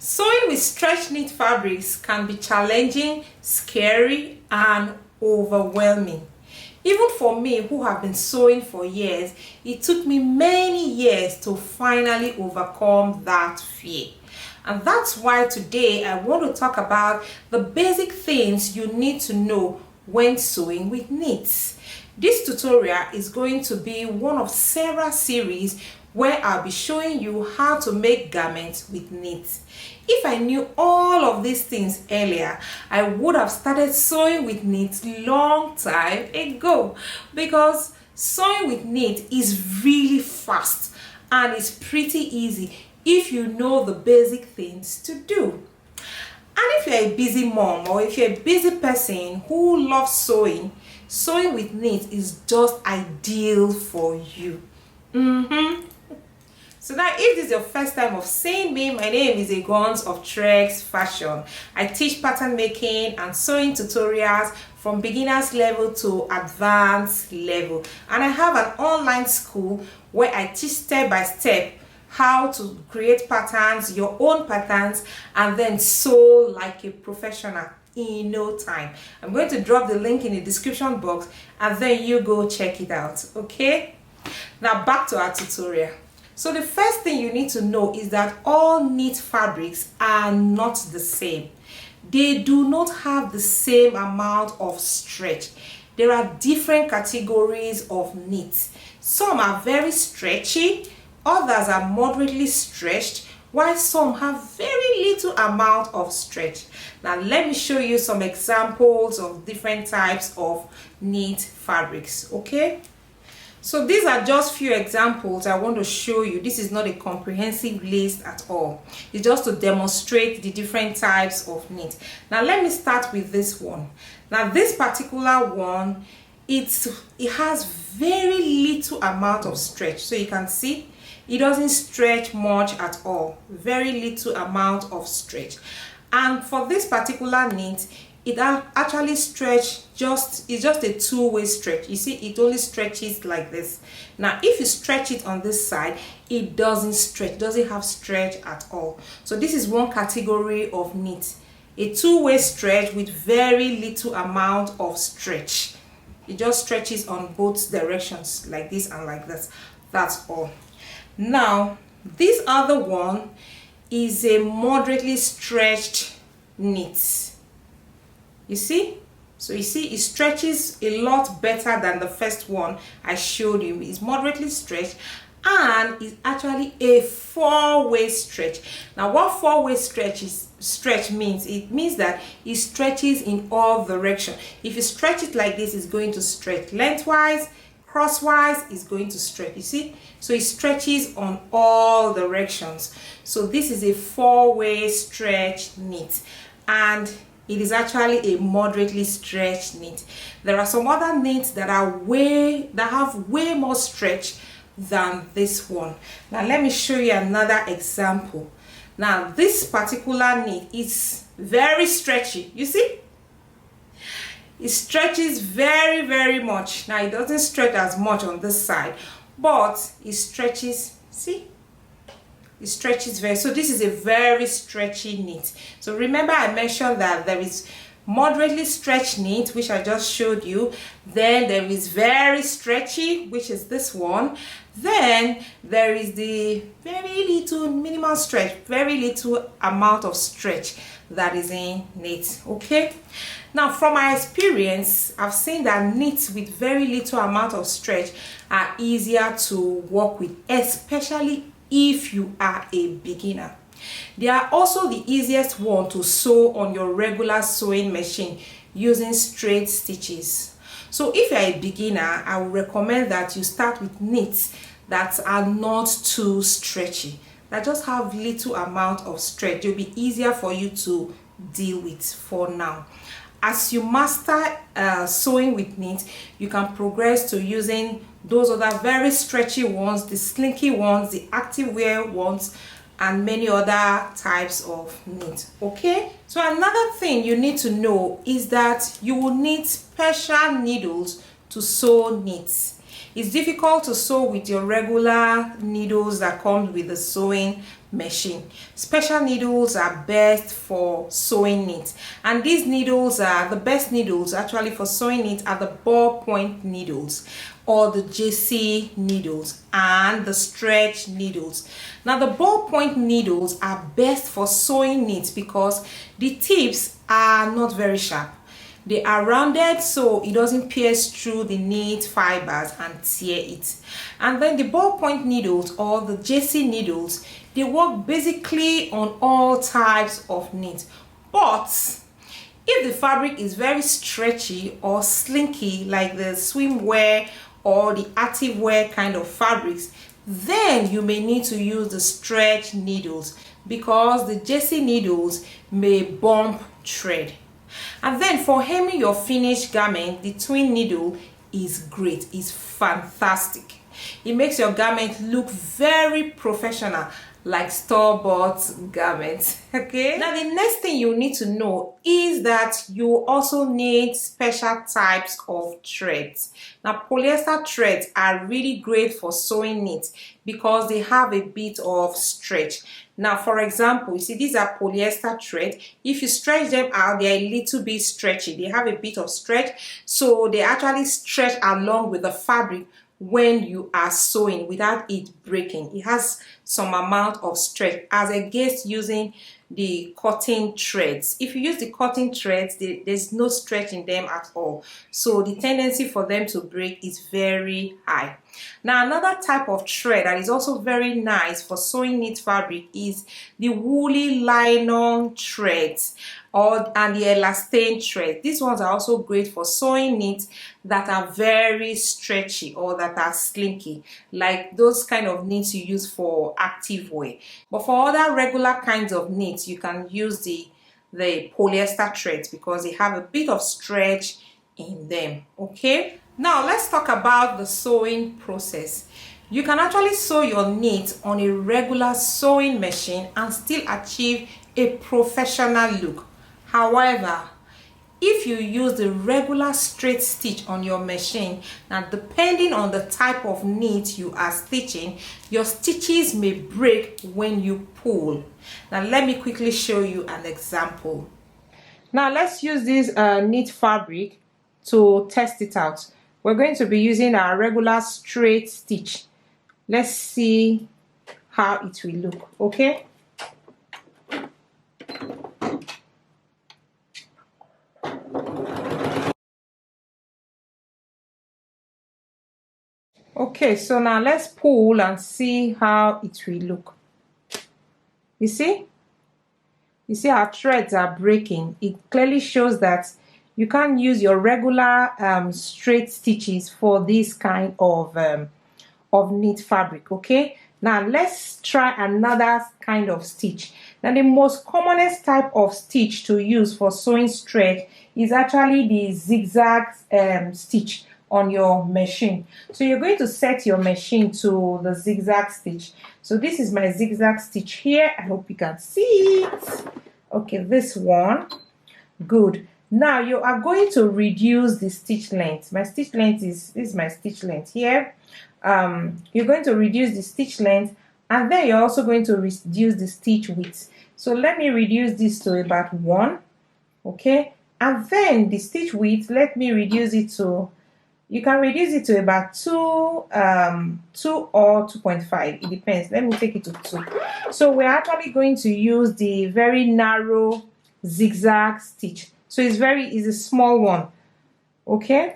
Sewing with stretch knit fabrics can be challenging, scary, and overwhelming. Even for me, who have been sewing for years, it took me many years to finally overcome that fear. And that's why today I want to talk about the basic things you need to know when sewing with knits. This tutorial is going to be one of several series where I'll be showing you how to make garments with knits. If I knew all of these things earlier, I would have started sewing with knits long time ago, because sewing with knit is really fast and it's pretty easy if you know the basic things to do. And if you're a busy mom or if you're a busy person who loves sewing, sewing with knit is just ideal for you. So now, if this is your first time of seeing me, my name is Guns of Trex Fashion. I teach pattern making and sewing tutorials from beginners level to advanced level. And I have an online school where I teach step by step how to create patterns, your own patterns, and then sew like a professional in no time. I'm going to drop the link in the description box and then you go check it out, okay? Now back to our tutorial. So the first thing you need to know is that all knit fabrics are not the same. They do not have the same amount of stretch. There are different categories of knits. Some are very stretchy, others are moderately stretched, while some have very little amount of stretch. Now let me show you some examples of different types of knit fabrics, okay? So these are just few examples I want to show you. This is not a comprehensive list at all. It's just to demonstrate the different types of knit. Now let me start with this one. Now this particular one, it has very little amount of stretch. So you can see it doesn't stretch much at all. Very little amount of stretch. And for this particular knit, it actually it's just a two-way stretch. You see, it only stretches like this. Now if you stretch it on this side, it doesn't stretch, doesn't have stretch at all. So this is one category of knit, a two-way stretch with very little amount of stretch. It just stretches on both directions, like this and like this. That's all. Now this other one is a moderately stretched knit. You see? So you see, it stretches a lot better than the first one I showed you. It's moderately stretched and it's actually a four-way stretch. Now what four-way stretch means? It means that it stretches in all directions. If you stretch it like this, it's going to stretch lengthwise, crosswise is going to stretch. You see? So it stretches on all directions. So this is a four-way stretch knit, and it is actually a moderately stretched knit. There are some other knits that have way more stretch than this one. Now let me show you another example. Now this particular knit is very stretchy. You see? It stretches very much. Now it doesn't stretch as much on this side, but it stretches, see? It stretches so this is a very stretchy knit. So remember I mentioned that there is moderately stretched knit, which I just showed you. Then there is very stretchy, which is this one. Then there is the very little minimal stretch, very little amount of stretch that is in knit, okay? Now from my experience, I've seen that knits with very little amount of stretch are easier to work with, especially if you are a beginner. They are also the easiest one to sew on your regular sewing machine using straight stitches. So if you're a beginner, I would recommend that you start with knits that are not too stretchy, that just have little amount of stretch. They'll be easier for you to deal with for now. As you master sewing with knit, you can progress to using those other very stretchy ones, the slinky ones, the active wear ones, and many other types of knit, okay? So another thing you need to know is that you will need special needles to sew knits. It's difficult to sew with your regular needles that come with the sewing machine. Special needles are best for sewing knit, and these needles are the best needles actually for sewing knit are the ballpoint needles or the JC needles and the stretch needles. Now the ballpoint needles are best for sewing knit because the tips are not very sharp. They are rounded so it doesn't pierce through the knit fibers and tear it. And then the ballpoint needles or the JC needles, they work basically on all types of knit. But if the fabric is very stretchy or slinky like the swimwear or the activewear kind of fabrics, then you may need to use the stretch needles because the JC needles may bump thread. And then for hemming your finished garment, the twin needle is great. It's fantastic. It makes your garment look very professional, like store-bought garments. Okay, now the next thing you need to know is that you also need special types of threads. Now polyester threads are really great for sewing knit because they have a bit of stretch. Now for example, you see these are polyester thread. If you stretch them out, they are a little bit stretchy. They have a bit of stretch, so they actually stretch along with the fabric when you are sewing without it breaking. It has some amount of stretch as against using the cotton threads. If you use the cotton threads, there's no stretch in them at all, so the tendency for them to break is very high. Now another type of thread that is also very nice for sewing knit fabric is the woolly nylon threads and the elastane thread. These ones are also great for sewing knit that are very stretchy or that are slinky, like those kind of knits you use for active wear. But for other regular kinds of knits, you can use the polyester threads because they have a bit of stretch in them. Okay, now let's talk about the sewing process. You can actually sew your knit on a regular sewing machine and still achieve a professional look. However, if you use the regular straight stitch on your machine, now depending on the type of knit you are stitching, your stitches may break when you pull. Now let me quickly show you an example. Now let's use this knit fabric to test it out. We're going to be using our regular straight stitch. Let's see how it will look. Okay, okay, so now let's pull and see how it will look. You see our threads are breaking. It clearly shows that you can't use your regular straight stitches for this kind of knit fabric. Okay, now let's try another kind of stitch. Now the most commonest type of stitch to use for sewing stretch is actually the zigzag stitch on your machine. So you're going to set your machine to the zigzag stitch. So this is my zigzag stitch here. I hope you can see it. Okay, this one. Good. Now you are going to reduce the stitch length. My stitch length this is my stitch length here. You're going to reduce the stitch length, and then you're also going to reduce the stitch width. So let me reduce this to about 1. Okay, and then the stitch width, let me reduce it to, you can reduce it to about 2 or 2.5. It depends. Let me take it to 2. So we're actually going to use the very narrow zigzag stitch. So it's a small one. Okay,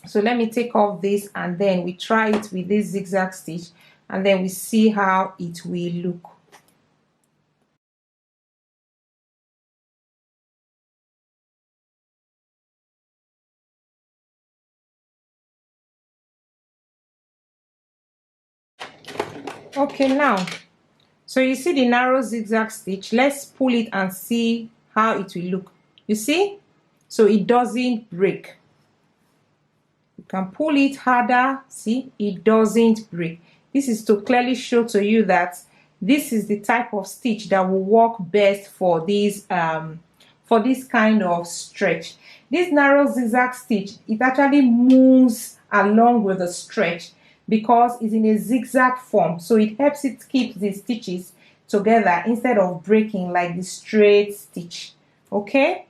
so let me take off this and then we try it with this zigzag stitch and then we see how it will look. Okay, now so you see the narrow zigzag stitch. Let's pull it and see how it will look. You see, so it doesn't break. You can pull it harder. See, it doesn't break. This is to clearly show to you that this is the type of stitch that will work best for this kind of stretch. This narrow zigzag stitch, it actually moves along with the stretch. because it's in a zigzag form, so it helps it keep the stitches together instead of breaking like the straight stitch. Okay,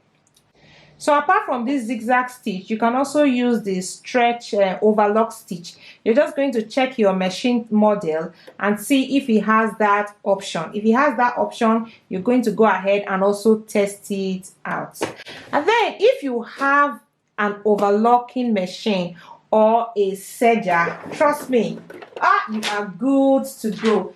so apart from this zigzag stitch, you can also use the stretch overlock stitch. You're just going to check your machine model and see if it has that option. If it has that option, you're going to go ahead and also test it out. And then if you have an overlocking machine or a serger, trust me, you are good to go.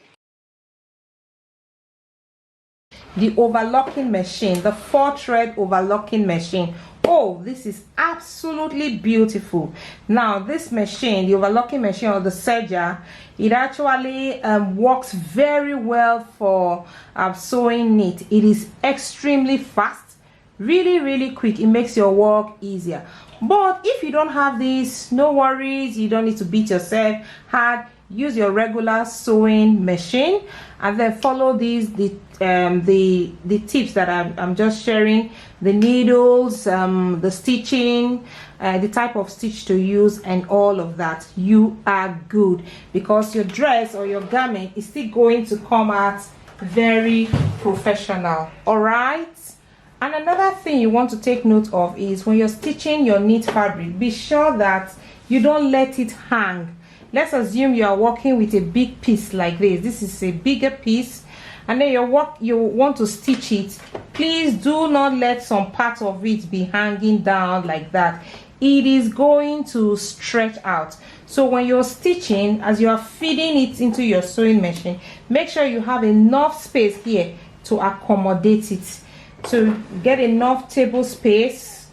The overlocking machine, the 4-thread overlocking machine, oh, this is absolutely beautiful. Now this machine, the overlocking machine or the serger, it actually works very well for sewing knit. It is extremely fast, really quick. It makes your work easier. But if you don't have this, no worries, you don't need to beat yourself hard. Use your regular sewing machine and then follow these the tips that I'm just sharing: the needles, the stitching, the type of stitch to use, and all of that. You are good, because your dress or your garment is still going to come out very professional. All right. And another thing you want to take note of is when you're stitching your knit fabric, be sure that you don't let it hang. Let's assume you are working with a big piece like this. This is a bigger piece, and then you want to stitch it. Please do not let some part of it be hanging down like that. It is going to stretch out. So when you're stitching, as you are feeding it into your sewing machine, make sure you have enough space here to accommodate it, to get enough table space,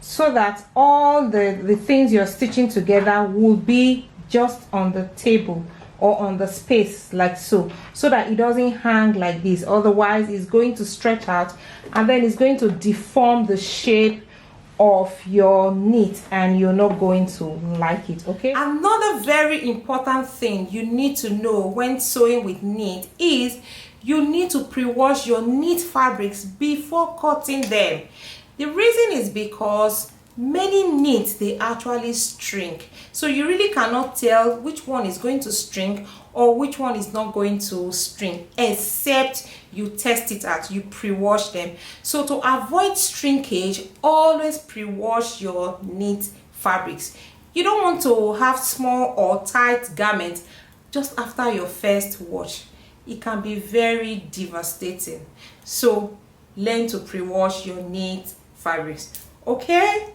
so that all the things you're stitching together will be just on the table or on the space like so that it doesn't hang like this. Otherwise it's going to stretch out, and then it's going to deform the shape of your knit, and you're not going to like it. Okay, another very important thing you need to know when sewing with knit is you need to pre-wash your knit fabrics before cutting them. The reason is because many knits, they actually shrink, so you really cannot tell which one is going to shrink or which one is not going to shrink, except you test it out, you pre-wash them. So to avoid shrinkage, always pre-wash your knit fabrics. You don't want to have small or tight garments just after your first wash. It can be very devastating. So learn to pre-wash your knit fabrics. Okay,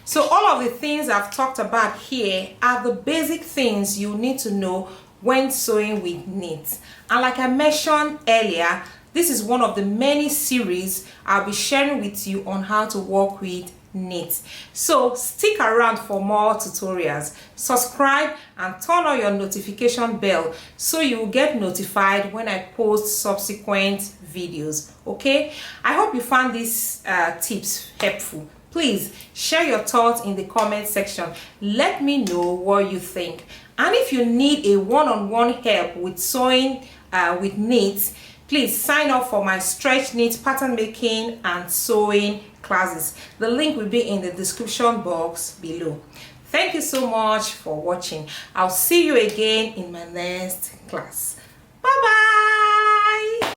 so all of the things I've talked about here are the basic things you need to know when sewing with knit. And like I mentioned earlier, this is one of the many series I'll be sharing with you on how to work with knit. So stick around for more tutorials. Subscribe and turn on your notification bell so you will get notified when I post subsequent videos. Okay, I hope you found these tips helpful. Please share your thoughts in the comment section. Let me know what you think. And if you need a one-on-one help with sewing with knits, please sign up for my stretch knit pattern making and sewing classes. The link will be in the description box below. Thank you so much for watching. I'll see you again in my next class. Bye bye.